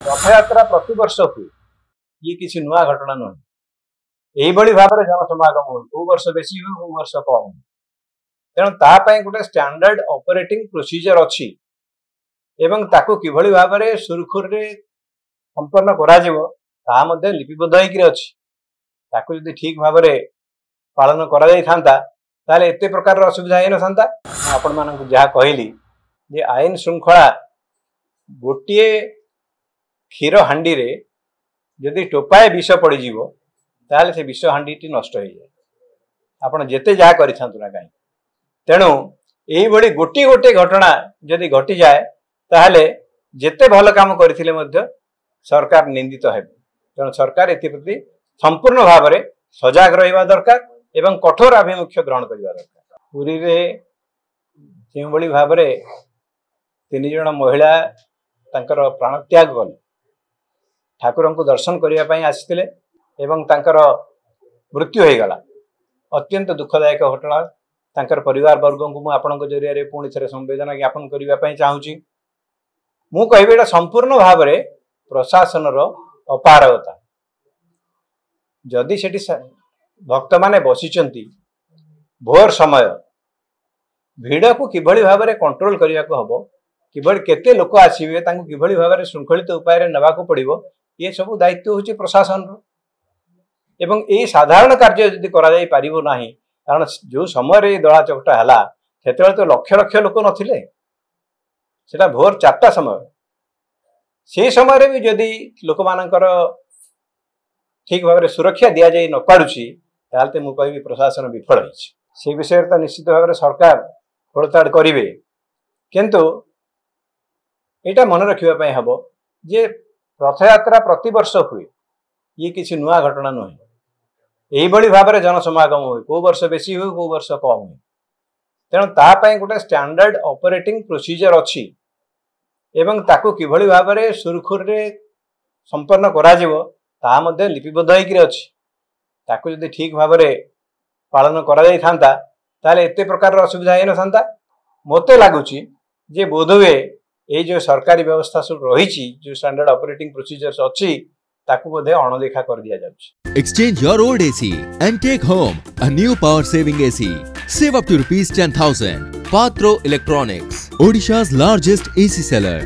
रथयात्रा प्रति वर्ष हुए ये किसी नुआ घटना नुह यही भाव में जनसमागम हो को वर्ष बेसी हो को वर्ष कम तेणु तापाई गोटे स्टैंडर्ड ऑपरेटिंग प्रोसीजर अच्छी एवं ताकू किभली भाव में सुरखुर रे संपन्न करा जिवो ता मध्ये लिपिबद्ध होइकि अछि ताकू यदि ठीक भाव में पालन करा जाई थांता ताले एते प्रकार असुविधा हेन थांता आपण मानक जहा कहली जे आईन श्रृंखला गोटे क्षीर हांडी रे यदि टोपाए विष पड़ जीवो ताले से विष हांडी टी नष्ट हो जाए आपण जेते जहा करि थांतु ना काई तेणु एही बड़ी गोटी गोटे घटना यदि घटी जाए ताले जेते भल काम करथिले मध्य सरकार निंदित हेबे तेणु सरकार एथि प्रति संपूर्ण भाव में सजग रहिबा दरकार एवं कठोर आभिमुख्य ग्रहण करबा दरकार। पुरी रे जे बड़ी भाव में 3 जण महिला तांकर प्राण त्याग कले ठाकुर को दर्शन करने आसते एवं तांकर मृत्यु हो गला अत्यंत दुखदायक घटना तांकर परिवार वर्ग को मुझे आपण जरिया पुणी थे संवेदना ज्ञापन करने चाहूँगी मु कहबी संपूर्ण भाव में प्रशासन अपारगता जदि सेठी भक्त माने बसिचंती भोर समय भिड़ को किभली भाव में कंट्रोल करने को हम किभली केते लोक आसवे किभली भाव में श्रृंखलित उपाय नवाक पड़ो ये सब दायित्व होची प्रशासन एवं ये साधारण कार्य जदि करा जाई पारिबो नाही कारण जो समय दला चकटा हला सेते तो लक्ष लक्ष लोक नथिले सेटा भोर 4टा समय से समय भी जदि लोक मानकर ठीक भाव में सुरक्षा दि जाई न पारुची तालते मु कहबी प्रशासन विफल होइछि से विषय तो निश्चित भाव में सरकार खोलताड़ करिवे किंतु एटा मन रखिबा हम जे रथयात्रा प्रति वर्ष हुए ये किसी नुआ घटना नुह यही भाव में जनसमागम हुए को वर्ष बेसी हो को वर्ष कम हुए तेणु तापाई गोटे स्टैंडर्ड ऑपरेटिंग प्रोसीजर अच्छी एवं ताकू किभली भाव में सुरखुर रे संपन्न करा जिवो ता मध्ये लिपिबद्ध होइकि अछि ताकू यदि ठीक भाव में पालन करा जाई थांता ताले एते प्रकार असुविधा हेन थांता मते लागुची जे बोधवे ये जो सरकारी व्यवस्था सब रही जो स्टैंडर्ड ऑपरेटिंग प्रोसीजर्स अच्छी ताकू बोधे अणदेखा कर दिया जाउछि। Exchange your old AC and take home a new power saving AC. Save up to ₹10,000. Patro Electronics, Odisha's largest AC seller.